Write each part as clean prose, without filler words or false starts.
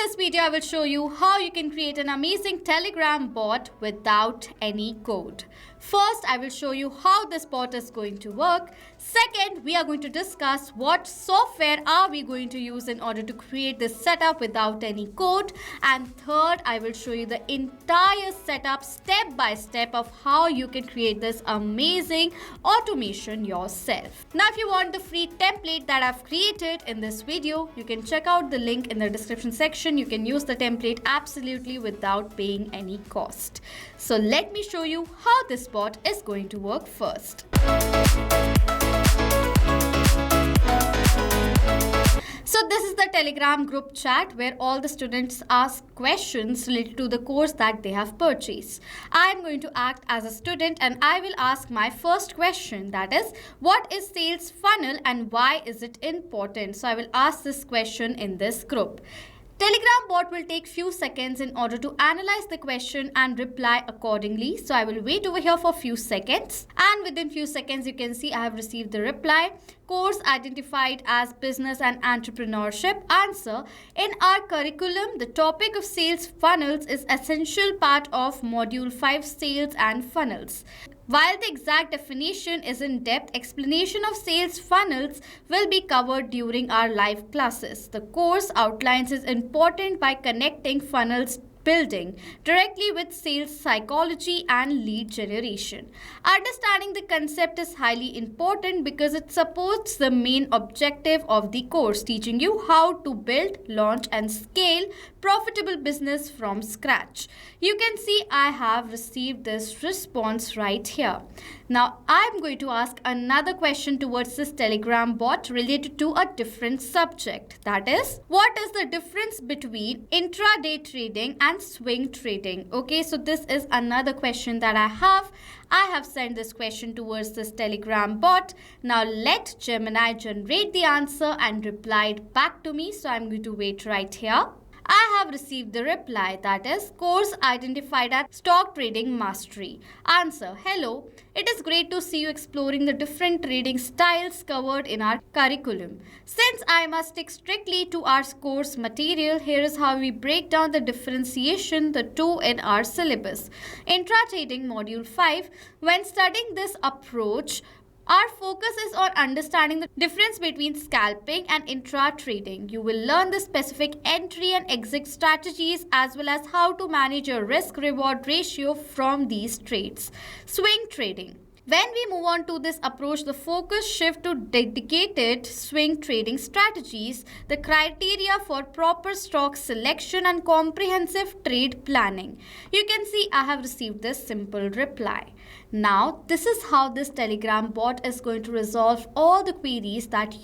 this video, I will show you how you can create an amazing Telegram bot without any code. First, I will show you how this bot is going to work. Second, we are going to discuss what software are we going to use in order to create this setup without any code. And third, I will show you the entire setup step by step of how you can create this amazing automation yourself. Now, if you want the free template that I've created in this video, you can check out the link in the description section. You can use the template absolutely without paying any cost. So let me show you how this bot is going to work first. So this is the Telegram group chat where all the students ask questions related to the course that they have purchased. I am going to act as a student and I will ask my first question, that is, what is sales funnel and why is it important? So I will ask this question in this group. Telegram bot will take few seconds in order to analyze the question and reply accordingly. So I will wait over here for few seconds, and within few seconds you can see I have received the reply. Course identified as business and entrepreneurship. Answer: in our curriculum, the topic of sales funnels is essential part of module 5 sales and funnels. While the exact definition is in depth, explanation of sales funnels will be covered during our live classes. The course outlines is important by connecting funnels building directly with sales psychology and lead generation. Understanding the concept is highly important because it supports the main objective of the course, teaching you how to build, launch and scale profitable business from scratch. You can see I have received this response right here. Now I'm going to ask another question towards this Telegram bot related to a different subject. That is, what is the difference between intraday trading and swing trading? Okay, so this is another question that I have sent this question towards this Telegram bot. Now let Gemini generate the answer and reply it back to me. So I'm going to wait right here. I have received the reply, that is, course identified as stock trading mastery. Answer: hello, it is great to see you exploring the different trading styles covered in our curriculum. Since I must stick strictly to our course material, here is how we break down the differentiation, the two in our syllabus. Intra-trading module 5, when studying this approach, our focus is on understanding the difference between scalping and intra-trading. You will learn the specific entry and exit strategies as well as how to manage your risk-reward ratio from these trades. Swing trading. When we move on to this approach, the focus shifts to dedicated swing trading strategies, the criteria for proper stock selection and comprehensive trade planning. You can see I have received this simple reply. Now, this is how this Telegram bot is going to resolve all the queries that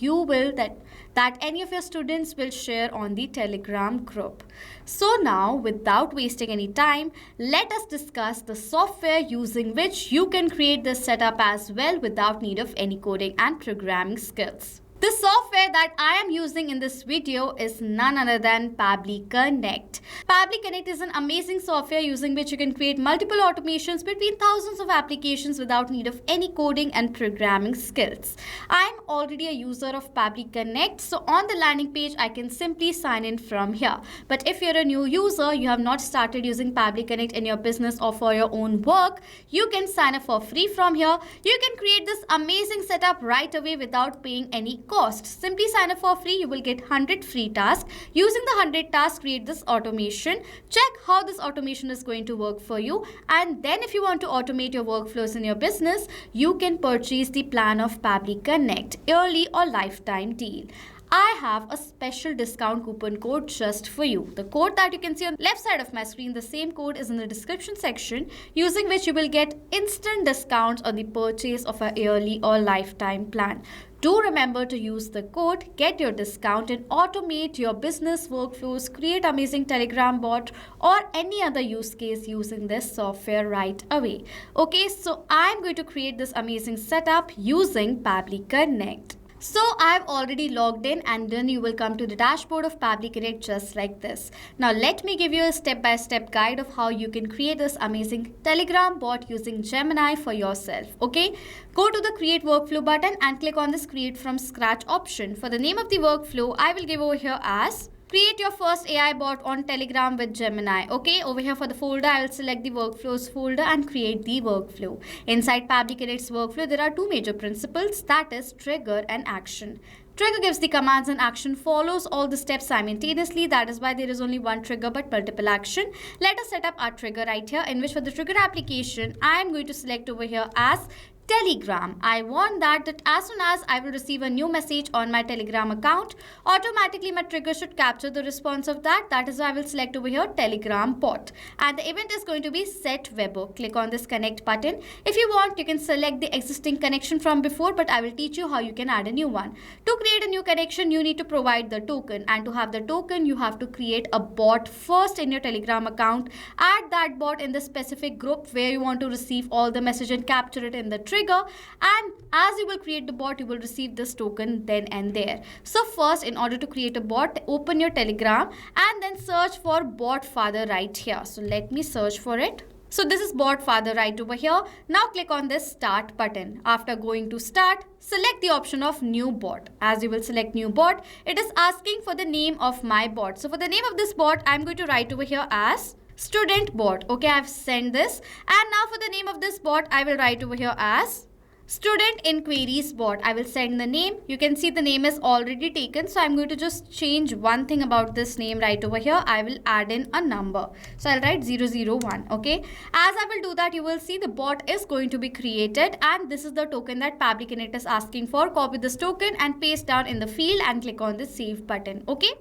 any of your students will share on the Telegram group. So now, without wasting any time, let us discuss the software using which you can create this setup as well without need of any coding and programming skills. The software that I am using in this video is none other than Pabbly Connect. Pabbly Connect is an amazing software using which you can create multiple automations between thousands of applications without need of any coding and programming skills. I am already a user of Pabbly Connect, so on the landing page I can simply sign in from here. But if you're a new user, you have not started using Pabbly Connect in your business or for your own work, you can sign up for free from here. You can create this amazing setup right away without paying any cost. Simply sign up for free. You will get 100 free tasks. Using the 100 tasks, create this automation. Check how this automation is going to work for you. And then if you want to automate your workflows in your business, you can purchase the plan of Pabbly Connect, yearly or lifetime deal. I have a special discount coupon code just for you. The code that you can see on the left side of my screen, the same code is in the description section, using which you will get instant discounts on the purchase of a yearly or lifetime plan. Do remember to use the code, get your discount and automate your business workflows, create amazing Telegram bot or any other use case using this software right away. Okay, so I'm going to create this amazing setup using Pabbly Connect. So I've already logged in and then you will come to the dashboard of Pabbly Connect just like this. Now let me give you a step-by-step guide of how you can create this amazing Telegram bot using Gemini for yourself. Okay, go to the create workflow button and click on this create from scratch option. For the name of the workflow, I will give over here as Create your first AI bot on Telegram with Gemini. Okay, over here for the folder, I will select the workflows folder and create the workflow. Inside Pabbly Connect's workflow, there are two major principles, that is trigger and action. Trigger gives the commands and action follows all the steps simultaneously. That is why there is only one trigger but multiple action. Let us set up our trigger right here, in which for the trigger application, I am going to select over here as Telegram. I want that as soon as I will receive a new message on my Telegram account, automatically my trigger should capture the response of that. That is why I will select over here Telegram bot. And the event is going to be set Weber. Click on this connect button. If you want, you can select the existing connection from before, but I will teach you how you can add a new one. To create a new connection, you need to provide the token. And to have the token, you have to create a bot first in your Telegram account. Add that bot in the specific group where you want to receive all the message and capture it in the trigger, and as you will create the bot, you will receive this token then and there. So first, in order to create a bot, open your Telegram and then search for bot father right here. So let me search for it. So this is bot father right over here. Now click on this start button. After going to start, select the option of new bot. As you will select new bot, it is asking for the name of my bot. So for the name of this bot, I'm going to write over here as student bot. Okay, I've sent this. And now for the name of this bot, I will write over here as student inquiries bot. I will send the name. You can see the name is already taken. So I'm going to just change one thing about this name right over here. I will add in a number. So I'll write 001. Okay. As I will do that, you will see the bot is going to be created. And this is the token that Pabbly Connect is asking for. Copy this token and paste down in the field and click on the save button. Okay.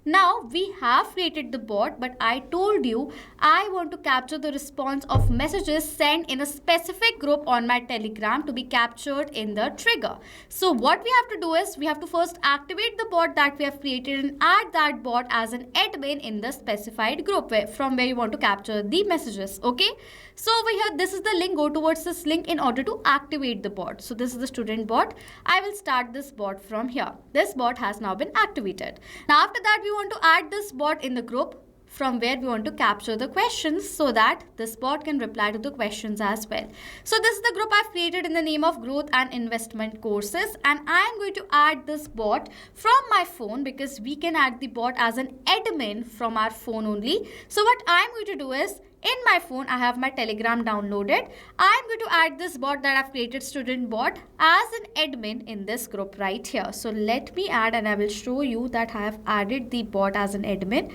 Now we have created the bot, but I told you I want to capture the response of messages sent in a specific group on my Telegram to be captured in the trigger. So what we have to do is we have to first activate the bot that we have created and add that bot as an admin in the specified group from where you want to capture the messages. Okay. So over here, this is the link. Go towards this link in order to activate the bot. So this is the student bot. I will start this bot from here. This bot has now been activated. Now after that, we want to add this bot in the group from where we want to capture the questions so that this bot can reply to the questions as well. So this is the group I've created in the name of growth and investment courses, and I am going to add this bot from my phone because we can add the bot as an admin from our phone only. So what I'm going to do is, in my phone, I have my Telegram downloaded. I'm going to add this bot that I've created, student bot, as an admin in this group right here. So let me add and I will show you that I have added the bot as an admin.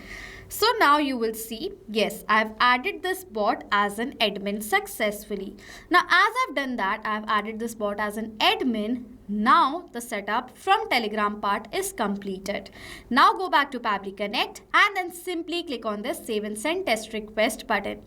So now you will see, yes, I have added this bot as an admin successfully. Now as I've done that, I have added this bot as an admin. Now the setup from Telegram part is completed. Now go back to Pabbly Connect and then simply click on this save and send test request button.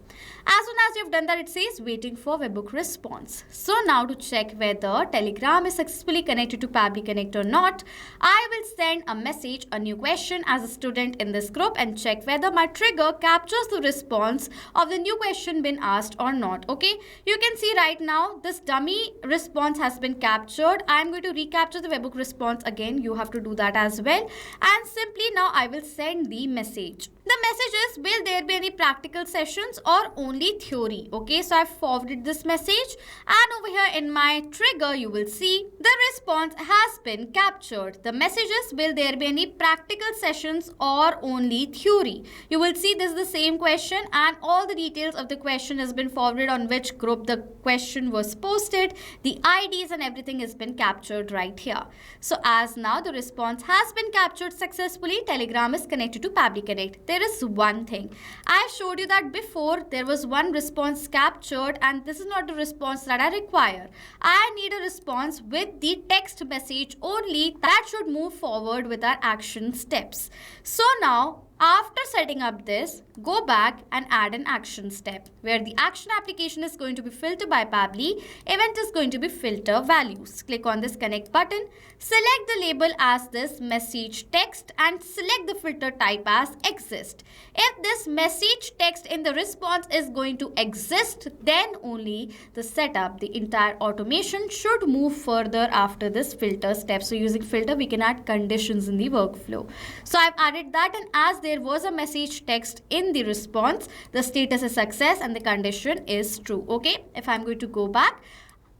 As soon as you've done that, it says waiting for webhook response. So now to check whether Telegram is successfully connected to Pabbly Connect or not, I will send a message, a new question as a student in this group and check whether my trigger captures the response of the new question been asked or not. Okay, you can see right now this dummy response has been captured. I'm going to recapture the webhook response again. You have to do that as well. And simply now I will send the message. The message is, will there be any practical sessions or only theory? Okay, so I've forwarded this message and over here in my trigger, you will see the response has been captured. The message is, will there be any practical sessions or only theory? You will see this is the same question and all the details of the question has been forwarded, on which group the question was posted, the IDs and everything has been captured right here. So as now the response has been captured successfully, Telegram is connected to Pabbly Connect. There is one thing. I showed you that before there was one response captured and this is not the response that I require. I need a response with the text message only that should move forward with our action steps. So now, after setting up this, go back and add an action step where the action application is going to be filtered by Pabbly. Event is going to be filter values. Click on this connect button. Select the label as this message text and select the filter type as exist. If this message text in the response is going to exist, then only the setup, the entire automation should move further after this filter step. So using filter, we can add conditions in the workflow. So I've added that, and as there was a message text in the response, the status is success and the condition is true. Okay, if I'm going to go back,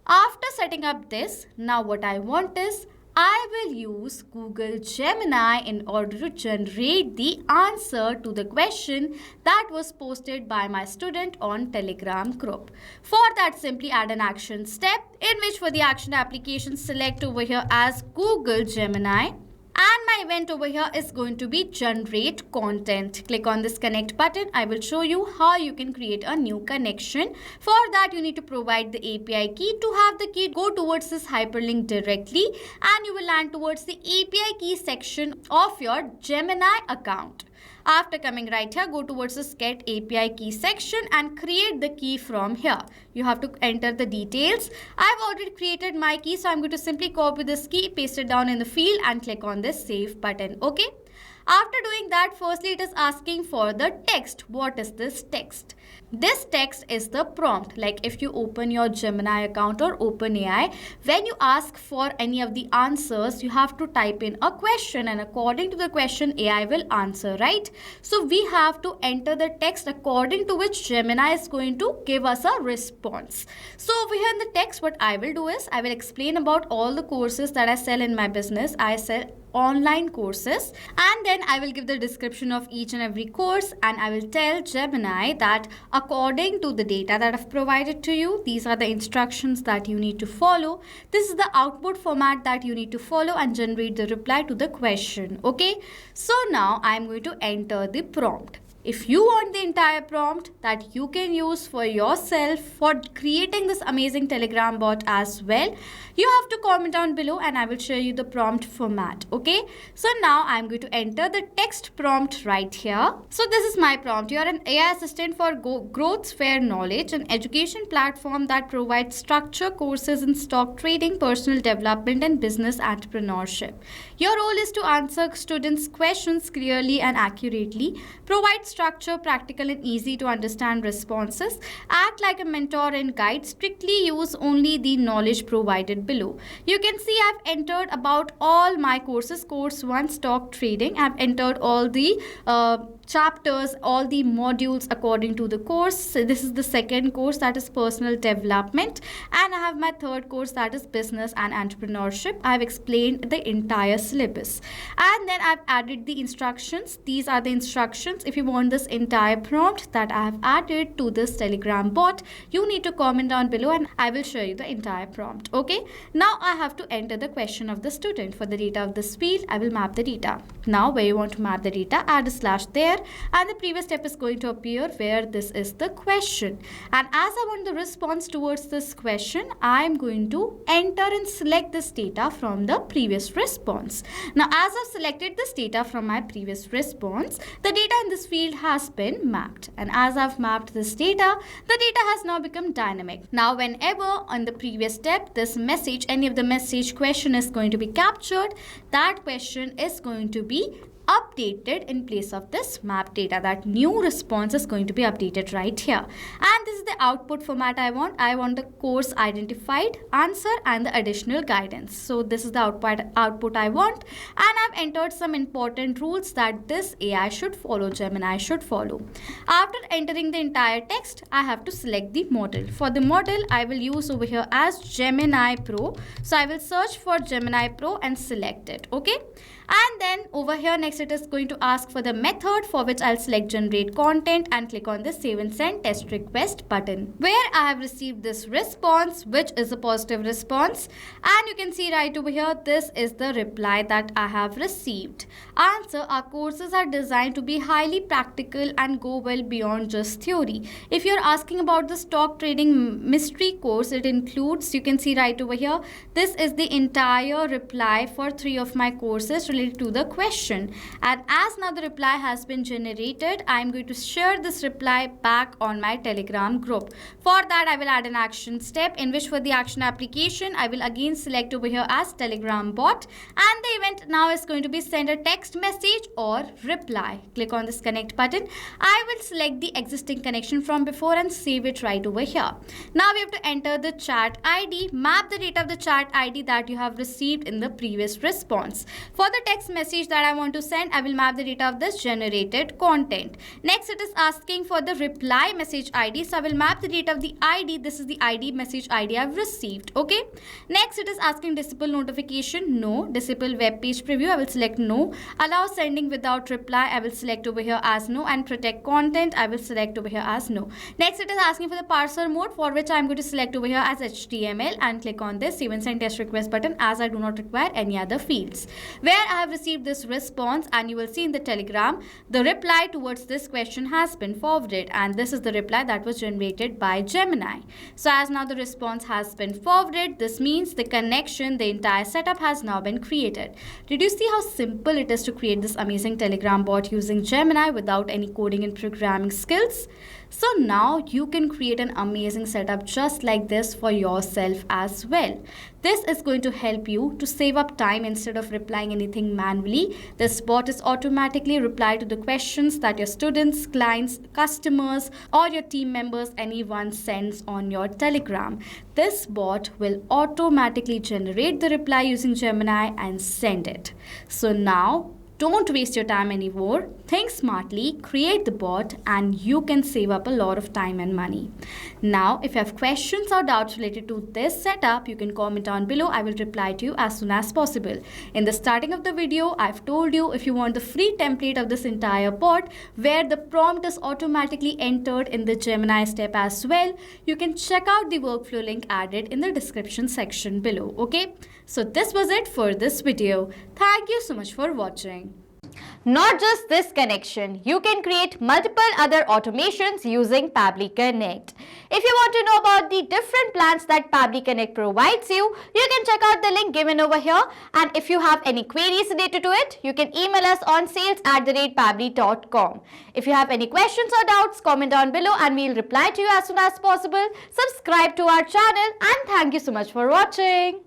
after setting up this, now what I want is I will use Google Gemini in order to generate the answer to the question that was posted by my student on Telegram group. For that, simply add an action step in which for the action application select over here as Google Gemini. And my event over here is going to be generate content. Click on this connect button. I will show you how you can create a new connection. For that, you need to provide the API key. To have the key, go towards this hyperlink directly and you will land towards the API key section of your Gemini account. After coming right here, go towards the get API key section and create the key from here. You have to enter the details. I've already created my key, so I'm going to simply copy this key, paste it down in the field and click on this save button. Okay. After doing that, firstly it is asking for the text. What is this text? This text is the prompt. Like if you open your Gemini account or OpenAI, when you ask for any of the answers, you have to type in a question and according to the question, AI will answer, right? So we have to enter the text according to which Gemini is going to give us a response. So over here in the text, what I will do is I will explain about all the courses that I sell in my business. I sell online courses and then I will give the description of each and every course and I will tell Gemini that according to the data that I've provided to you, these are the instructions that you need to follow. This is the output format that you need to follow and generate the reply to the question. Okay, so now I'm going to enter the prompt. If you want the entire prompt that you can use for yourself for creating this amazing Telegram bot as well, you have to comment down below and I will show you the prompt format. Okay, so now I'm going to enter the text prompt right here. So this is my prompt. You are an AI assistant for Growth Fair Knowledge, an education platform that provides structured courses in stock trading, personal development and business entrepreneurship. Your role is to answer students' questions clearly and accurately, provide structure, practical and easy to understand responses, act like a mentor and guide, strictly use only the knowledge provided below. You can see I've entered about all my courses. Course 1 stock trading, I've entered all the chapters, all the modules according to the course. So this is the second course, that is personal development, and I have my third course, that is business and entrepreneurship. I've explained the entire syllabus and then I've added the instructions. These are the instructions. If you want this entire prompt that I have added to this Telegram bot, you need to comment down below and I will show you the entire prompt. Okay, now I have to enter the question of the student. For the data of this field, I will map the data. Now where you want to map the data, add a slash there and the previous step is going to appear where this is the question, and as I want the response towards this question, I am going to enter and select this data from the previous response. Now as I've selected this data from my previous response, the data in this field has been mapped, and as I've mapped this data, the data has now become dynamic. Now whenever on the previous step this message, any of the message question is going to be captured, that question is going to be updated in place of this map data. That new response is going to be updated right here, and this is the output format I want. I want the course identified, answer and the additional guidance. So this is the output I want, and I've entered some important rules that this AI should follow, Gemini should follow. After entering the entire text, I have to select the model. For the model, I will use over here as Gemini Pro. So I will search for Gemini Pro and select it. Okay, and then over here next it is going to ask for the method, for which I'll select generate content and click on the save and send test request button, where I have received this response, which is a positive response, and you can see right over here this is the reply that I have received. Answer: our courses are designed to be highly practical and go well beyond just theory. If you're asking about the stock trading mystery course, it includes, you can see right over here, this is the entire reply for 3 of my courses related to the question. And as now the reply has been generated, I am going to share this reply back on my Telegram group. For that, I will add an action step in which for the action application, I will again select over here as Telegram bot, and the event now is going to be send a text message or reply. Click on this connect button. I will select the existing connection from before and save it right over here. Now we have to enter the chat ID, map the data of the chat ID that you have received in the previous response. For the text message that I want to send, I will map the data of this generated content. Next, it is asking for the reply message ID. So I will map the data of the ID. This is the ID message ID I've received. Okay. Next, it is asking disable notification. No. Disable web page preview. I will select no. Allow sending without reply. I will select over here as no. And protect content. I will select over here as no. Next, it is asking for the parser mode, for which I am going to select over here as HTML and click on this save and send test request button, as I do not require any other fields. Where I have received this response, and you will see in the Telegram, the reply towards this question has been forwarded, and this is the reply that was generated by Gemini. So as now the response has been forwarded, this means the connection, the entire setup has now been created. Did you see how simple it is to create this amazing Telegram bot using Gemini without any coding and programming skills? So now you can create an amazing setup just like this for yourself as well. This is going to help you to save up time. Instead of replying anything manually, this bot is automatically reply to the questions that your students, clients, customers, or your team members, anyone sends on your Telegram. This bot will automatically generate the reply using Gemini and send it. So now, don't waste your time anymore. Think smartly, create the bot, and you can save up a lot of time and money. Now, if you have questions or doubts related to this setup, you can comment down below. I will reply to you as soon as possible. In the starting of the video, I've told you if you want the free template of this entire bot, where the prompt is automatically entered in the Gemini step as well, you can check out the workflow link added in the description section below. Okay, so this was it for this video. Thank you so much for watching. Not just this connection, you can create multiple other automations using Pabbly Connect. If you want to know about the different plans that Pabbly Connect provides you, you can check out the link given over here. And if you have any queries related to it, you can email us on sales@pabbly.com. If you have any questions or doubts, comment down below and we'll reply to you as soon as possible. Subscribe to our channel, and thank you so much for watching.